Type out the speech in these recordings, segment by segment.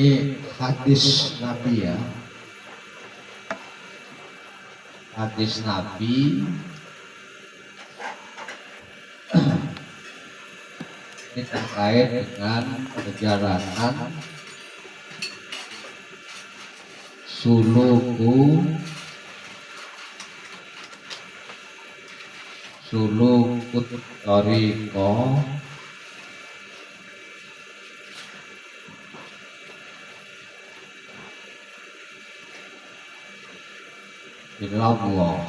Ini hadis Nabi ya. Hadis Nabi ini terkait dengan perjalanan sulukut thariqah ilallah.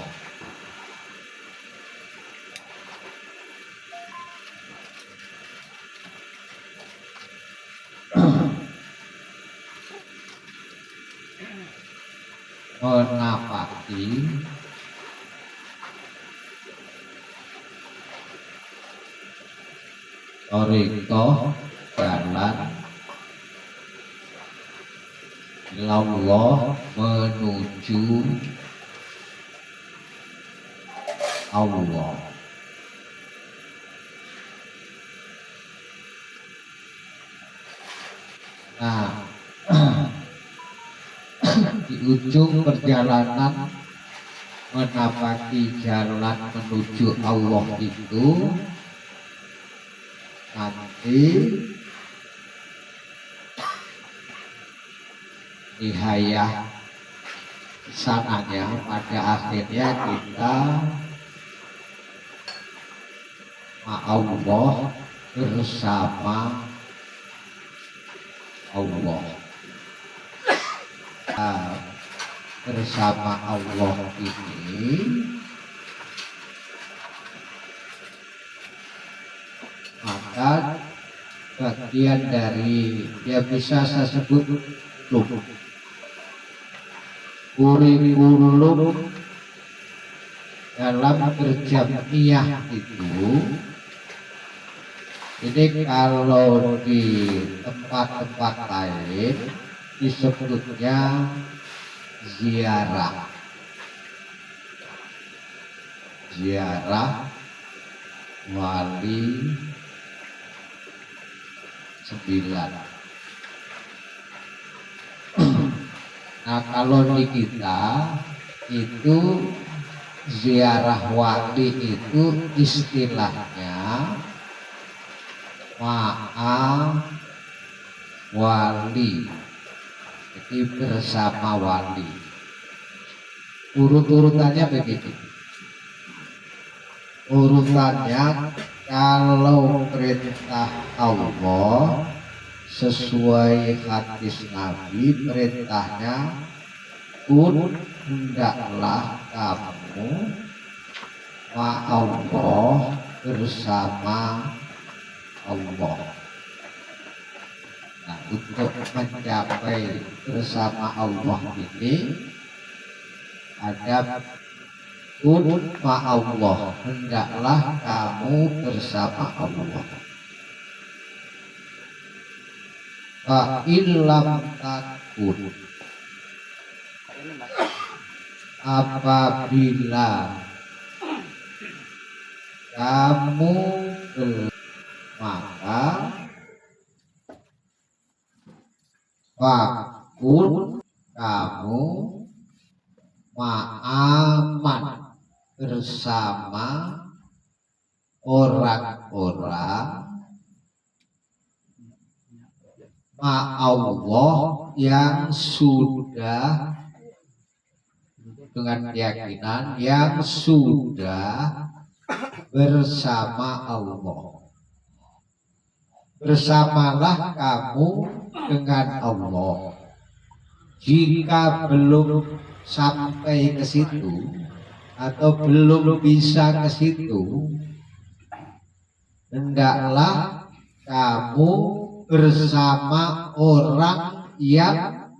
Menapaki thariqah jalan ilallah menuju Allah. Nah, di ujung perjalanan menapaki jalan menuju Allah itu nanti nihayah sananya pada akhirnya kita Allah bersama Allah. Bersama Allah ini maka bagian dari ya bisa saya sebut kurikulum dalam berjamiah itu. Ini kalau di tempat-tempat lain disebutnya ziarah wali 9. Nah kalau di kita itu ziarah wali itu istilahnya ma'a wali, jadi bersama wali. Urut-urutannya begitu. Urutannya kalau perintah Allah sesuai hadis Nabi, perintahnya kun hendaklah kamu Allah bersama Allah. Nah, untuk mencapai bersama Allah ini ada kun Allah, hendaklah kamu bersama Allah. Fa illam takun, apabila kamu maka fakun kamu ma'aman bersama orang-orang ma'allah yang sudah dengan keyakinan yang sudah bersama Allah. Bersamalah kamu dengan Allah. Jika belum sampai ke situ atau belum bisa ke situ, hendaklah kamu bersama orang yang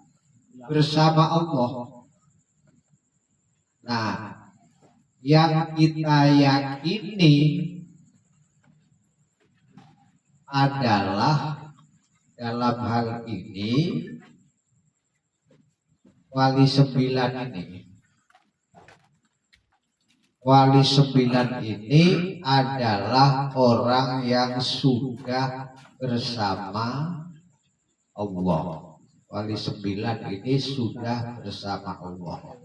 bersama Allah. Nah, yang kita yakini adalah dalam hal ini wali 9 ini. Wali 9 ini adalah orang yang sudah bersama Allah. wali 9 ini sudah bersama Allah.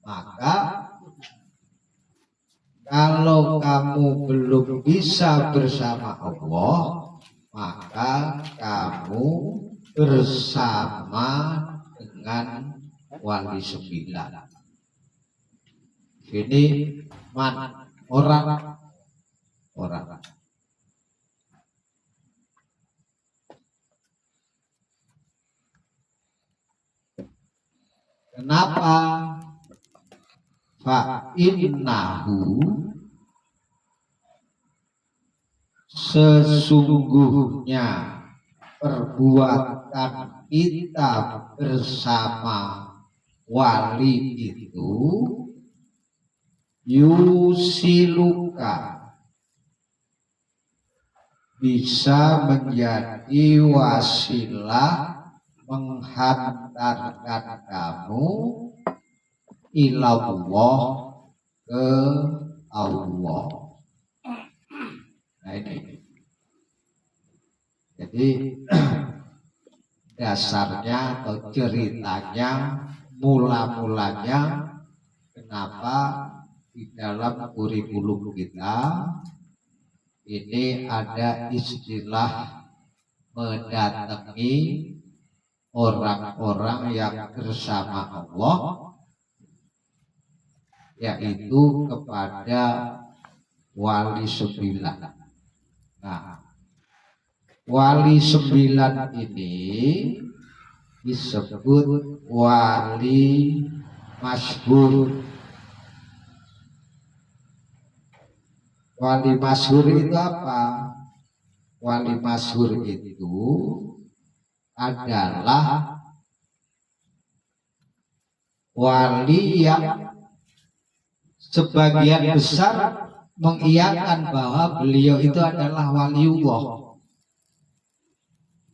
Maka kalau kamu belum bisa bersama Allah, maka kamu bersama dengan wali 9. Ini orang. Kenapa? Fa'innahu, sesungguhnya perbuatan kita bersama wali itu yusiluka, bisa menjadi wasilah menghantarkan kamu ilallah, ke Allah. Nah ini. Jadi dasarnya atau ceritanya, mula-mulanya kenapa di dalam kurikulum kita ini ada istilah mendatangi orang-orang yang bersama Allah, yaitu kepada wali 9. Nah, wali 9 ini disebut wali masyhur. Wali masyhur itu apa? Wali masyhur itu adalah wali yang sebagian besar mengiyakan bahwa beliau itu adalah waliullah.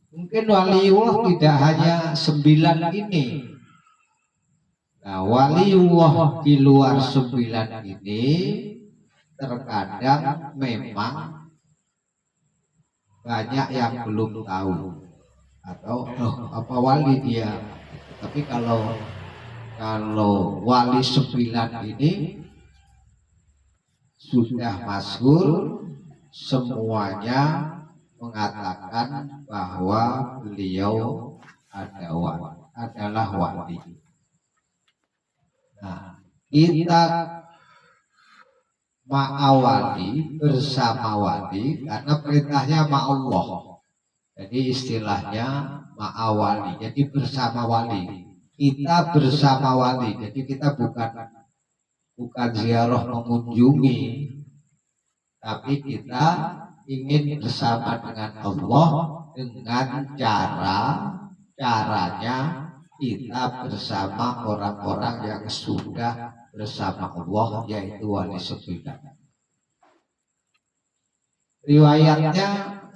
Mungkin waliullah tidak hanya 9 ini. Nah, waliullah di luar 9 ini terkadang memang banyak yang belum tahu, atau apa wali dia. Tapi kalau wali 9 ini sudah masyhur, semuanya mengatakan bahwa beliau adalah wali. Nah, kita ma'awali, bersama wali, karena perintahnya ma'allah. Jadi istilahnya ma'awali, jadi bersama wali. Kita bersama wali, jadi kita bukan ziarah mengunjungi, tapi kita ingin bersama dengan Allah dengan caranya kita bersama orang-orang yang sudah bersama Allah, yaitu wali 9. Riwayatnya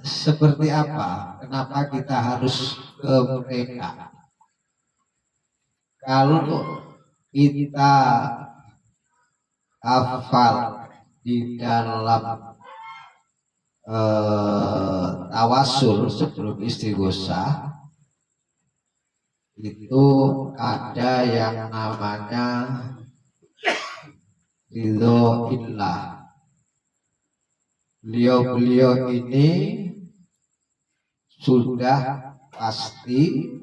seperti apa? Kenapa kita harus ke mereka? Kalau kita hafal di dalam tawasul sebelum istighosah, itu ada yang namanya ridho illah. Beliau ini sudah pasti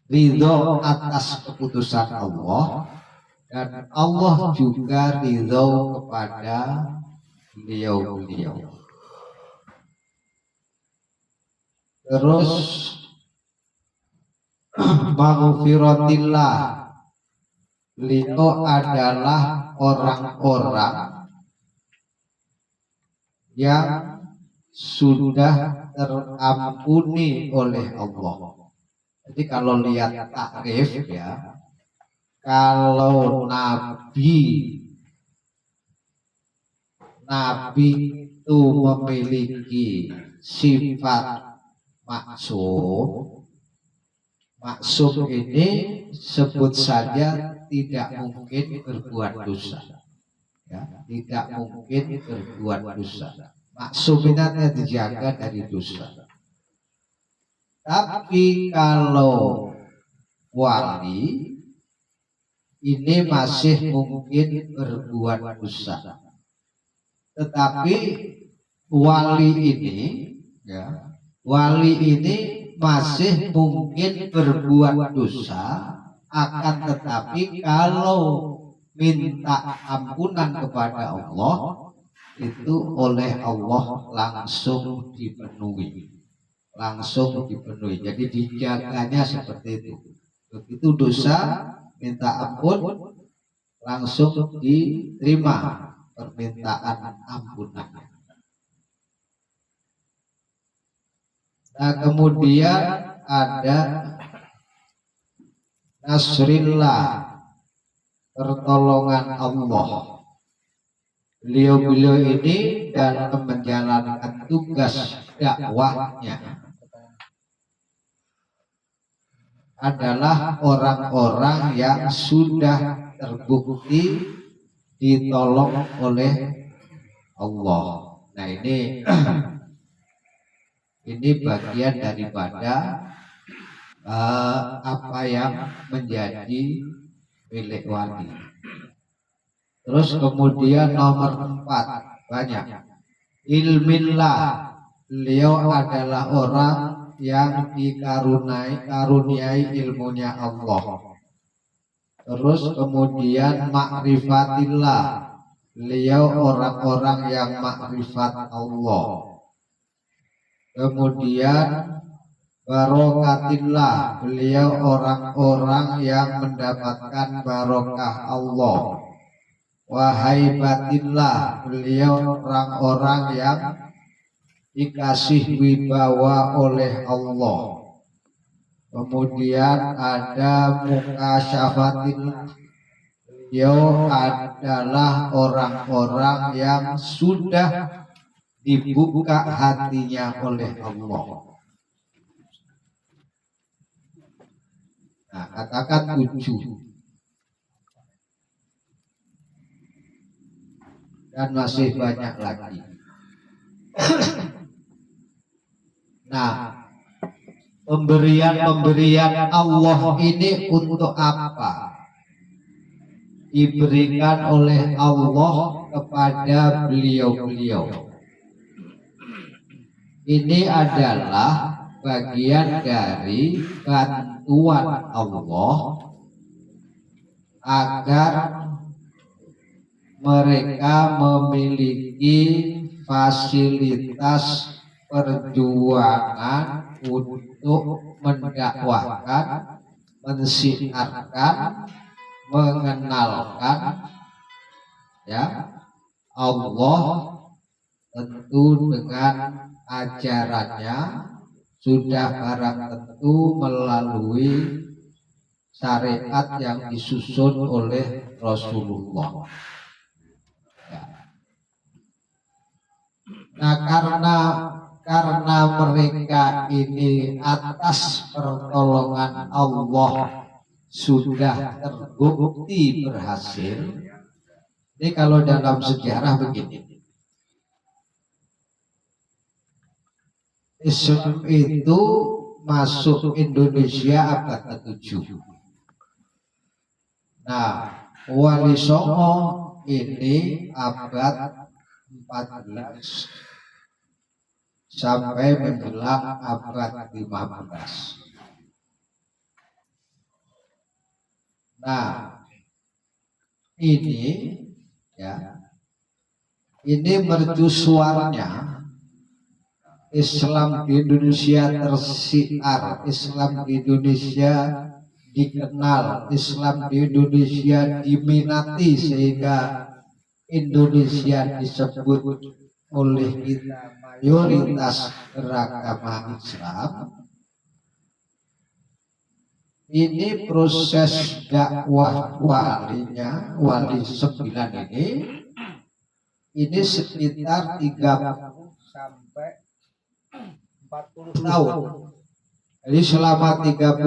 ridho atas keputusan Allah, dan Allah juga ridho kepada beliau. Terus maghfiratillah, beliau adalah orang-orang yang sudah terampuni oleh Allah. Jadi kalau lihat takrif ya, kalau nabi itu memiliki sifat maksum. Maksum ini sebut saja tidak mungkin berbuat dosa. Ya, tidak mungkin berbuat dosa. Maksum ini dijaga dari dosa. Tapi kalau wali ini masih mungkin berbuat dosa. Tetapi wali ini, ya, wali ini masih mungkin berbuat dosa, akan tetapi kalau minta ampunan kepada Allah itu oleh Allah langsung dipenuhi. Jadi dijaganya seperti itu. Begitu dosa minta ampun langsung diterima permintaan ampunannya. Nah, kemudian ada nasrillah, pertolongan Allah. Beliau-beliau ini dalam menjalankan tugas dakwahnya adalah orang-orang yang sudah terbukti ditolong oleh Allah. Nah, ini bagian daripada apa yang menjadi milik wali. Terus kemudian nomor 4 banyak. Ilmillah, beliau adalah orang yang dikaruniai ilmunya Allah. Terus kemudian ma'rifatillah, beliau orang-orang yang makrifat Allah. Kemudian barokatillah, beliau orang-orang yang mendapatkan barokah Allah. Wahaibatillah, beliau orang-orang yang dikasih wibawa oleh Allah. Kemudian ada mukasyafatillah, beliau adalah orang-orang yang sudah dibuka hatinya oleh Allah. Nah, katakan 7. Dan masih banyak lagi. Nah, pemberian Allah ini untuk apa? Diberikan oleh Allah kepada beliau-beliau. Ini adalah bagian dari bantuan Allah agar mereka memiliki fasilitas perjuangan untuk mendakwahkan, mensiarkan, mengenalkan ya Allah, tentu dengan ajarannya sudah barang tentu melalui syariat yang disusun oleh Rasulullah. Nah, karena mereka ini atas pertolongan Allah sudah terbukti berhasil. Ini kalau dalam sejarah begini, Islam itu masuk Indonesia abad ke-7. Nah, Wali Songo ini abad 14 sampai menjelang abad 15. Nah, ini mercusuarnya Islam di Indonesia tersiar, Islam di Indonesia dikenal, Islam di Indonesia diminati, sehingga Indonesia disebut oleh kita mayoritas beragama Islam. Ini proses dakwah walinya, wali 9 ini sekitar 30 sampai 40 tahun. Jadi selama 35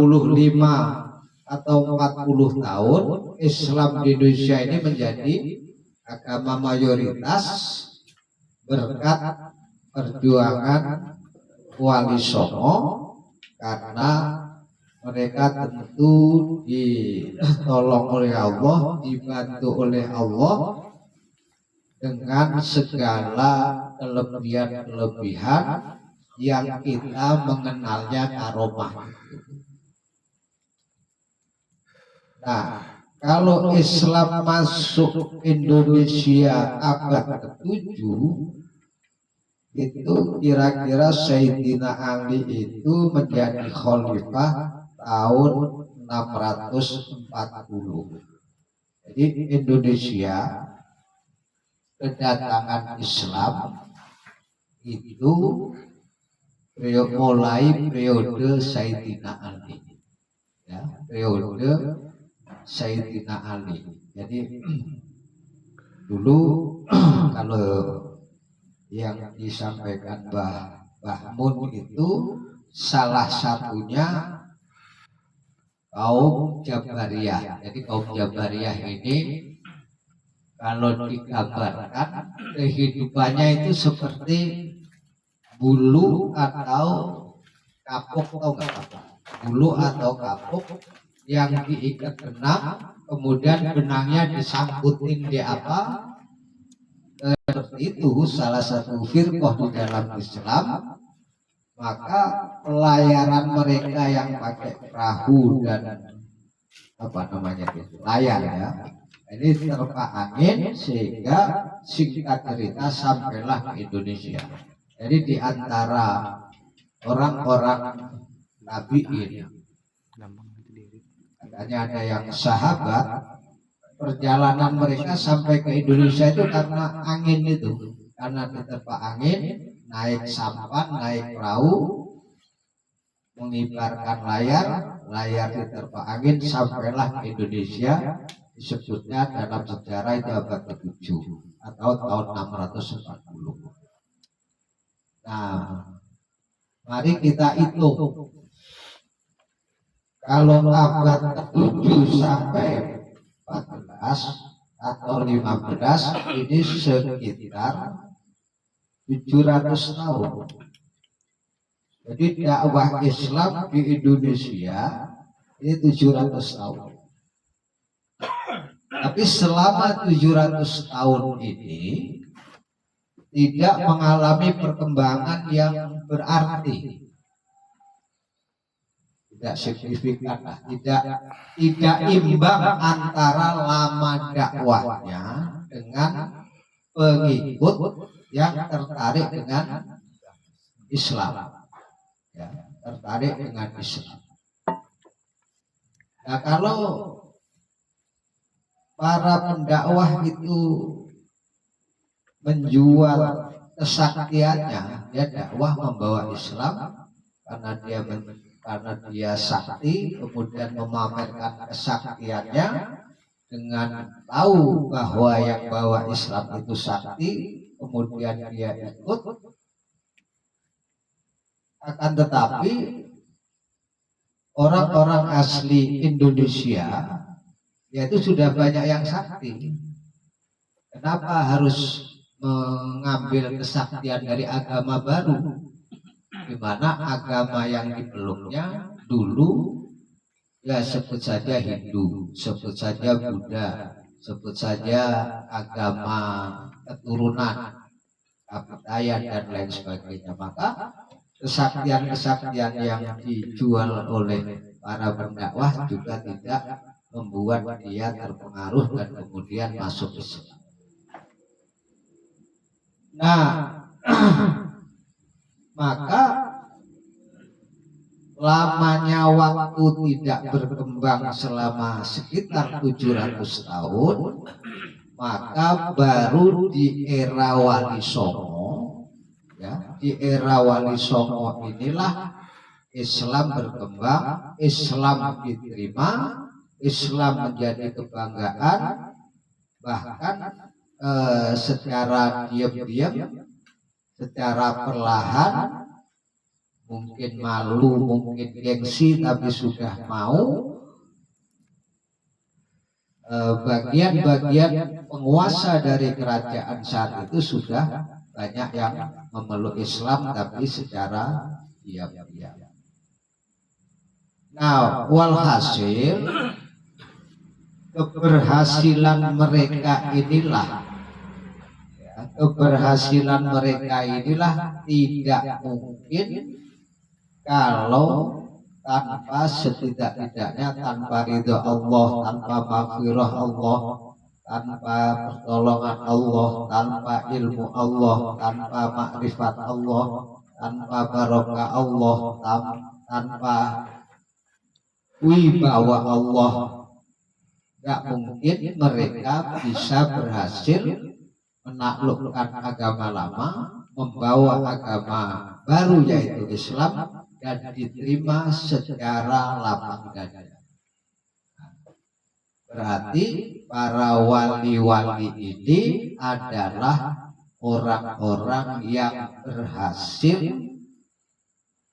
atau 40 tahun Islam di Indonesia ini menjadi agama mayoritas berkat perjuangan Wali Songo karena mereka tentu ditolong oleh Allah, dibantu oleh Allah dengan segala kelebihan-kelebihan yang kita mengenalnya karomah. Nah, kalau Islam masuk Indonesia abad ke-7, itu kira-kira Sayyidina Ali itu menjadi khalifah tahun 640. Jadi Indonesia kedatangan Islam itu mulai periode Sayyidina Ali, ya, periode Sayyidina Ali. Jadi dulu kalau yang disampaikan Mbah Mun itu salah satunya kaum Jabariyah. Jadi kaum Jabariyah ini kalau digambarkan kehidupannya itu seperti bulu atau kapuk, atau bulu atau kapuk yang diikat benang, kemudian benangnya disangkutin di apa, seperti itu salah satu firqah di dalam Islam. Maka pelayaran mereka yang pakai perahu dan apa namanya itu layar, ya, ini terpa angin sehingga singkat cerita sampailah ke Indonesia. Jadi di antara orang-orang tabi'in, katanya ada yang sahabat, perjalanan mereka sampai ke Indonesia itu karena angin itu, karena diterpa angin, naik sampan, naik perahu, mengibarkan layar diterpa angin, sampailah ke Indonesia. Disebutnya dalam sejarah itu abad ke-7 atau tahun 640. Nah, mari kita hitung. Kalau abad ke-7 sampai 14 atau 15, ini sekitar 700 tahun. Jadi dakwah Islam di Indonesia ini 700 tahun. Tapi selama 700 tahun ini tidak mengalami perkembangan yang berarti, tidak signifikan, tidak imbang antara lama dakwahnya dengan pengikut yang tertarik dengan Islam, ya, tertarik dengan Islam. Nah, kalau para pendakwah itu menjual kesaktiannya, ya, dakwah membawa Islam karena dia sakti, kemudian memamerkan kesaktiannya dengan tahu bahwa yang bawa Islam itu sakti, kemudian dia ikut. Akan tetapi orang-orang asli Indonesia yaitu sudah banyak yang sakti. Kenapa harus mengambil kesaktian dari agama baru, di mana agama yang dipeluknya dulu, ya, sebut saja Hindu, sebut saja Buddha, sebut saja agama keturunan Kapitayan dan lain sebagainya. Maka kesaktian-kesaktian yang dijual oleh para pendakwah juga tidak membuat dia terpengaruh dan kemudian masuk Islam. Nah, maka lamanya waktu tidak berkembang selama sekitar 700 tahun, maka baru di era Wali Songo, ya, di era Wali Songo inilah Islam berkembang, Islam diterima, Islam menjadi kebanggaan, bahkan secara diam-diam, secara perlahan, mungkin malu, mungkin gengsi, tapi sudah mau, bagian-bagian penguasa dari kerajaan saat itu sudah banyak yang memeluk Islam tapi secara diam-diam. Nah, walhasil keberhasilan mereka inilah tidak mungkin kalau tanpa setidak-tidaknya tanpa ridho Allah, tanpa maghfirah Allah, tanpa pertolongan Allah, tanpa ilmu Allah, tanpa makrifat Allah, tanpa barokah Allah, tanpa wibawa Allah, gak mungkin mereka bisa berhasil menaklukkan agama lama, membawa agama baru yaitu Islam dan diterima secara lapang dada. Berarti para wali-wali ini adalah orang-orang yang berhasil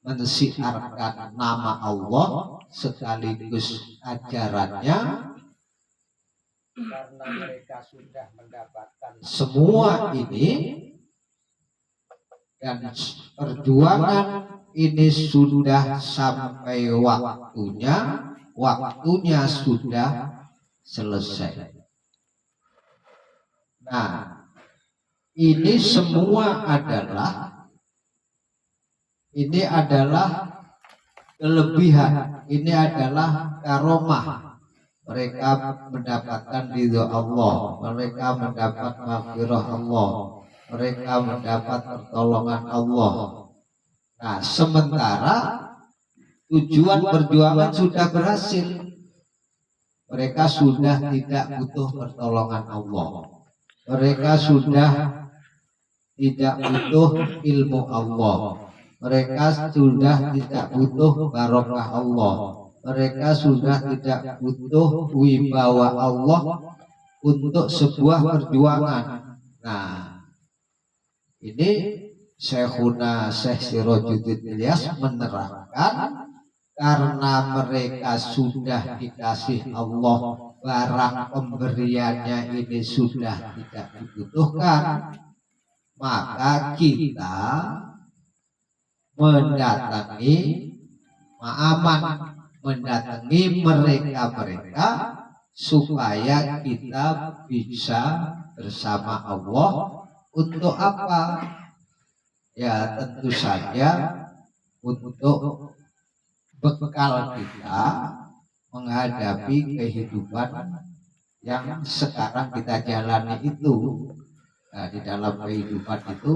mensiarkan nama Allah sekaligus ajarannya, karena mereka sudah mendapatkan semua ini dan perjuangan ini sudah sampai waktunya sudah selesai. Nah, ini semua adalah kelebihan, ini adalah karomah. Mereka mendapatkan ridho Allah, mereka mendapat maghfirah Allah, mereka mendapat pertolongan Allah. Nah, sementara tujuan perjuangan sudah berhasil, mereka sudah tidak butuh pertolongan Allah, mereka sudah tidak butuh ilmu Allah, mereka sudah tidak butuh barokah Allah, mereka sudah tidak butuh wibawa Allah untuk sebuah perjuangan. Nah, ini Syekhuna Syekh Sirajuddin Ilyas menerangkan karena mereka sudah dikasih Allah, barang pemberiannya ini sudah tidak dibutuhkan, maka kita mendatangi mereka supaya kita bisa bersama Allah. Untuk apa? Ya tentu saja untuk bekal kita menghadapi kehidupan yang sekarang kita jalani itu. Nah, di dalam kehidupan itu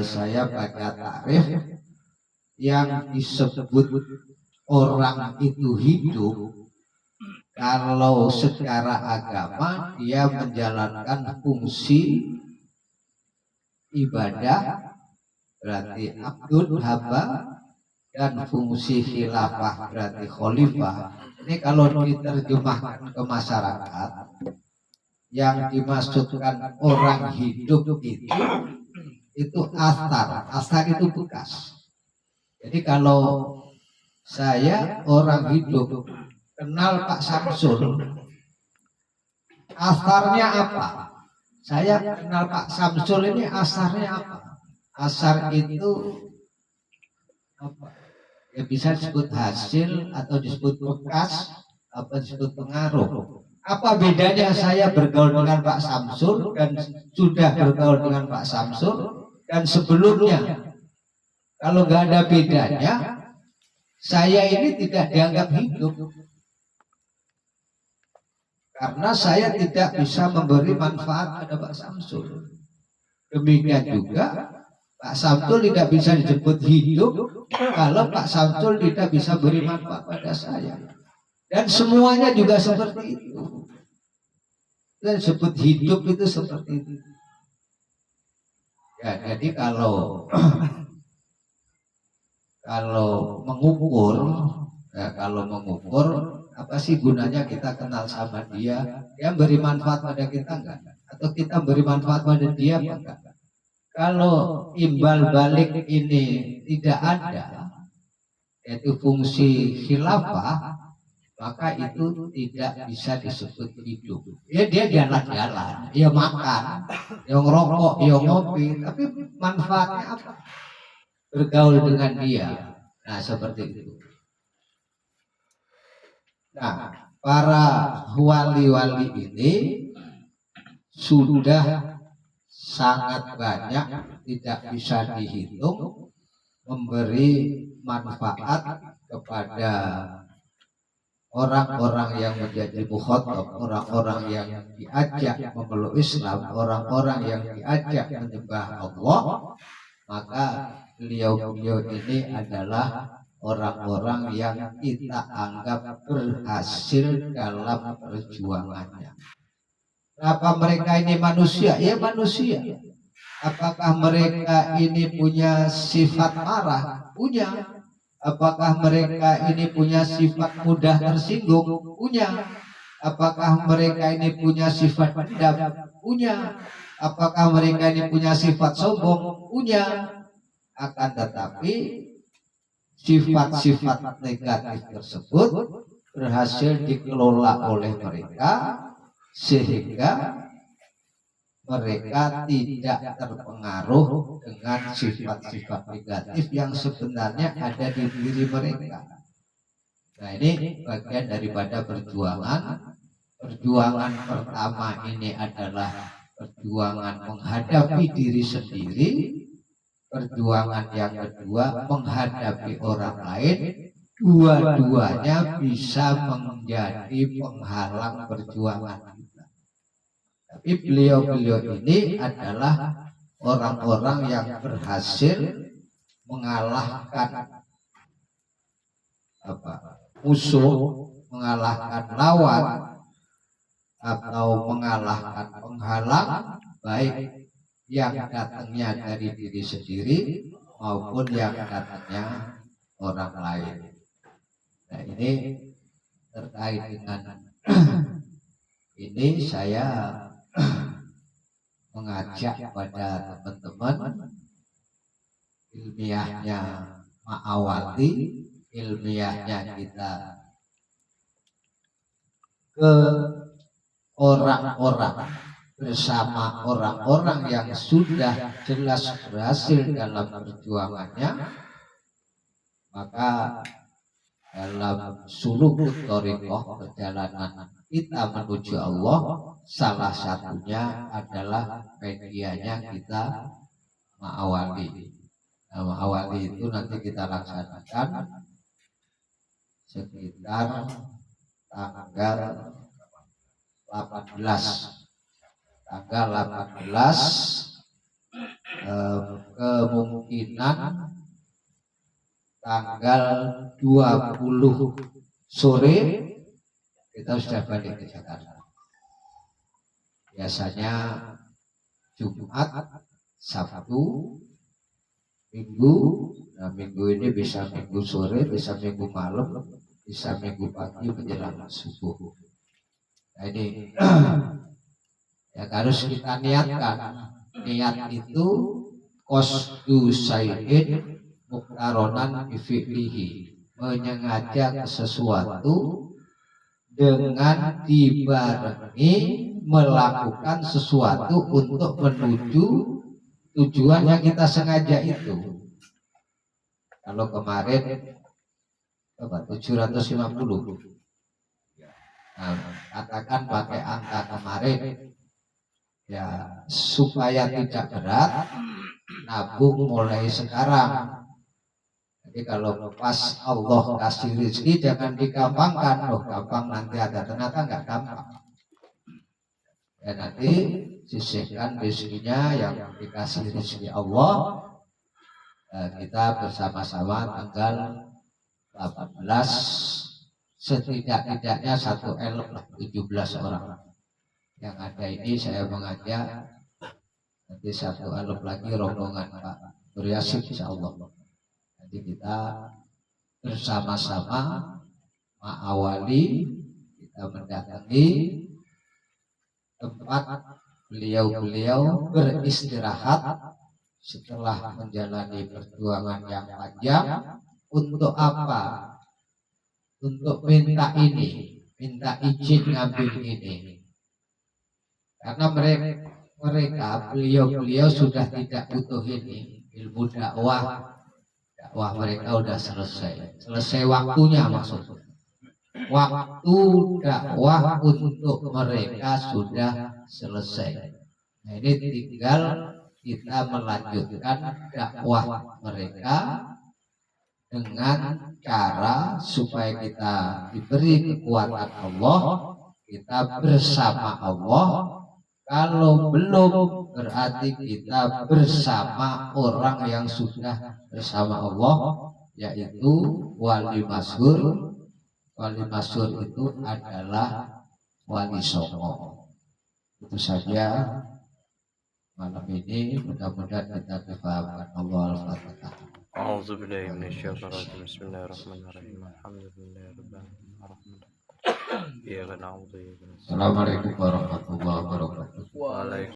saya baca takrif yang disebut orang itu hidup kalau secara agama dia menjalankan fungsi ibadah, berarti abdul hamba, dan fungsi khilafah berarti khalifah. Ini kalau diterjemahkan ke masyarakat, yang dimaksudkan orang hidup itu asar itu bekas. Jadi kalau saya orang hidup kenal Pak Samsul, asarnya apa? Saya kenal Pak Samsul ini asarnya apa? Asar itu apa? Ya bisa disebut hasil atau disebut bekas atau disebut pengaruh. Apa bedanya saya bergaul dengan Pak Samsul dan sudah bergaul dengan Pak Samsul dan sebelumnya? Kalau nggak ada bedanya, saya ini tidak dianggap hidup. Karena saya tidak bisa memberi manfaat pada Pak Samsul. Demikian juga Pak Samsul tidak bisa disebut hidup kalau Pak Samsul tidak bisa beri manfaat pada saya. Dan semuanya juga seperti itu. Dan disebut hidup itu seperti itu. Ya, jadi kalau mengukur, apa sih gunanya kita kenal sama dia? Dia beri manfaat pada kita enggak? Atau kita beri manfaat pada dia enggak? Kalau imbal balik ini tidak ada, yaitu fungsi khilafah, maka itu tidak bisa disebut hidup. Ya dia jalan-jalan, dia makan, dia ngerokok, dia ngopi, tapi manfaatnya apa? Bergaul dengan dia, Nah, seperti itu. Nah, para wali-wali ini sudah sangat banyak, tidak bisa dihitung, memberi manfaat kepada orang-orang yang menjadi mukhatab, orang-orang yang diajak memeluk Islam, orang-orang yang diajak menyembah Allah. Maka beliau-beliau ini adalah orang-orang yang kita anggap berhasil dalam perjuangannya. Apa mereka ini manusia? Ya manusia. Apakah mereka ini punya sifat marah? Punya. Apakah mereka ini punya sifat mudah tersinggung? Punya. Apakah mereka ini punya sifat dendam? Punya. Apakah mereka ini punya sifat sombong? Punya. Akan tetapi sifat-sifat negatif tersebut berhasil dikelola oleh mereka sehingga mereka tidak terpengaruh dengan sifat-sifat negatif yang sebenarnya ada di diri mereka. Nah, ini bagian daripada perjuangan. Perjuangan pertama ini adalah perjuangan menghadapi diri sendiri. Perjuangan yang kedua menghadapi orang lain. Dua-duanya bisa menjadi penghalang perjuangan kita. Tapi beliau-beliau ini adalah orang-orang yang berhasil mengalahkan musuh, mengalahkan lawan, atau mengalahkan penghalang, baik yang datangnya dari diri sendiri maupun yang datangnya orang lain. Nah, ini terkait dengan ini saya mengajak pada teman-teman ilmiahnya Ma'awati, ilmiahnya kita ke orang-orang, bersama orang-orang yang sudah jelas berhasil dalam perjuangannya. Maka dalam sulukut thariqah, perjalanan kita menuju Allah, salah satunya adalah medianya kita Ma'awali. Nah, Ma'awali itu nanti kita laksanakan sekitar tanggal 18. Tanggal 18 kemungkinan tanggal 20 sore kita sudah balik ke Jakarta. Biasanya Jumat, Sabtu, Minggu. Nah, Minggu ini bisa Minggu sore, bisa Minggu malam, bisa Minggu pagi menjelang subuh. Nah, ini ya harus kita niatkan. Niat itu qasdu syai'in muqtaronan bifi'lihi, menyengaja sesuatu dengan dibarengi melakukan sesuatu untuk menuju tujuan yang kita sengaja itu. Kalau kemarin 750, nah, katakan pakai angka kemarin ya, supaya tidak berat, nabung mulai sekarang. Jadi kalau pas Allah kasih rezeki jangan digampangkan. Loh, gampang nanti ada, ternyata nggak gampang. Ya, nanti sisihkan rezekinya yang dikasih rezeki Allah. Kita bersama-sama tanggal 18, setidak-tidaknya 17 orang yang ada ini saya mengajak. Nanti 1 lagi rombongan Pak Beriasyik insyaallah. Nanti kita bersama-sama Ma'awali, kita mendatangi tempat beliau-beliau beristirahat setelah menjalani perjuangan yang panjang. Untuk apa? Untuk minta ini, minta izin ngambil ini. Karena mereka beliau-beliau sudah tidak butuh ini, ilmu dakwah dakwah mereka udah selesai waktunya maksudnya. Waktu dakwah untuk mereka sudah selesai. Nah, ini tinggal kita melanjutkan dakwah mereka dengan cara supaya kita diberi kekuatan Allah, kita bersama Allah. Kalau belum, berarti kita bersama orang yang sudah bersama Allah, yaitu wali masyhur. Wali masyhur itu adalah Wali Songo. Itu saja malam ini, mudah-mudahan kita difahamkan. Allah al-Fatihah. A'udzu billahi minasyaitonir rajim. Bismillahirrahmanirrahim. Alhamdulillahirabbil alamin. Iyyaka na'budu wa iyyaka nasta'in. Assalamualaikum warahmatullahi wabarakatuh. Waalaikumsalam.